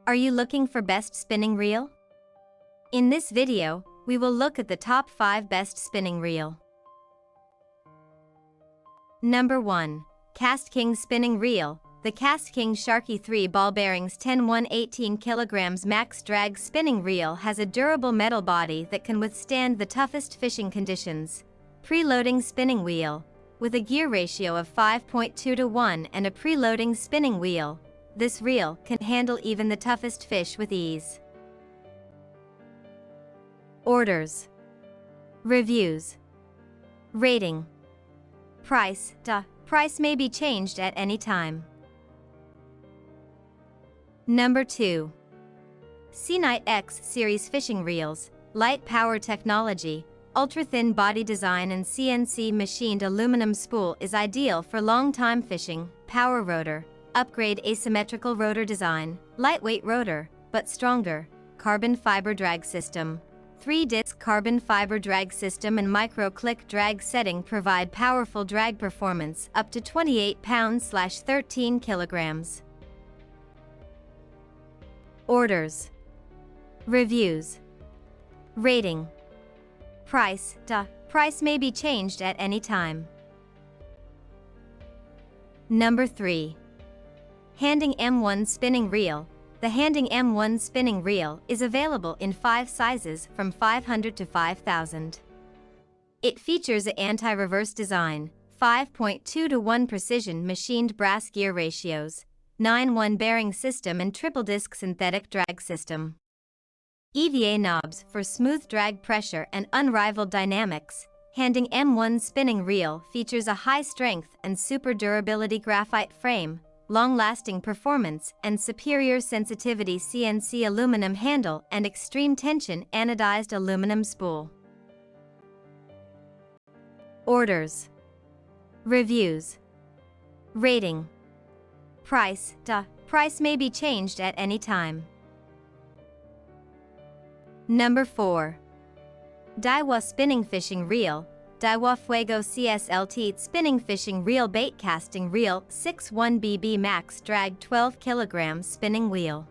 Are you looking for best spinning reel? In this video, we will look at the top 5 best spinning reel. Number 1. KastKing Spinning Reel. The KastKing Sharky 3 ball bearings 10-118 kg max drag spinning reel has a durable metal body that can withstand the toughest fishing conditions. Preloading spinning wheel. With a gear ratio of 5.2:1 and a preloading spinning wheel, this reel can handle even the toughest fish with ease. Orders. Reviews. Rating. Price. Price may be changed at any time. Number 2. SeaKnight X Series Fishing Reels. Light power technology, ultra-thin body design and CNC machined aluminum spool is ideal for long-time fishing. Power rotor. Upgrade asymmetrical rotor design, lightweight rotor, but stronger. Carbon fiber drag system. 3-disc carbon fiber drag system and micro-click drag setting provide powerful drag performance up to 28 pounds/13 kilograms. Orders. Reviews. Rating. Price. Price may be changed at any time. Number 3. Handing M1 Spinning Reel. The Handing M1 spinning reel is available in 5 sizes from 500 to 5,000. It features an anti-reverse design, 5.2:1 precision machined brass gear ratios, 9:1 bearing system and triple disc synthetic drag system. EVA knobs for smooth drag pressure and unrivaled dynamics. Handing M1 spinning reel features a high strength and super durability graphite frame, long-lasting performance and superior sensitivity CNC aluminum handle and extreme tension anodized aluminum spool. Orders. Reviews. Rating. Price. Price may be changed at any time. Number 4. Daiwa Spinning Fishing Reel. Daiwa Fuego CSLT Spinning Fishing Reel Bait Casting Reel 6.1 BB Max Drag 12 kg Spinning Wheel.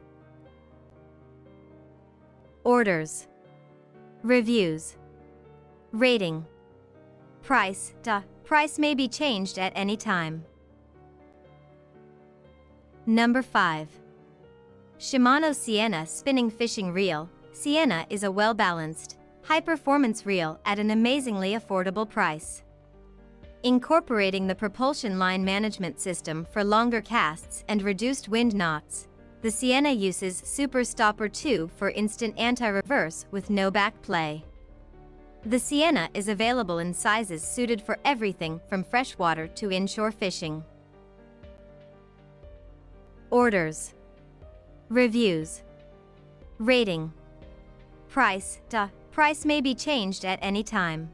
Orders. Reviews. Rating. Price. Price may be changed at any time. Number 5. Shimano Sienna Spinning Fishing Reel. Sienna is a well-balanced, high-performance reel at an amazingly affordable price. Incorporating the propulsion line management system for longer casts and reduced wind knots, the Sienna uses Super Stopper 2 for instant anti-reverse with no back play. The Sienna is available in sizes suited for everything from freshwater to inshore fishing. Orders. Reviews. Rating. Price. Price may be changed at any time.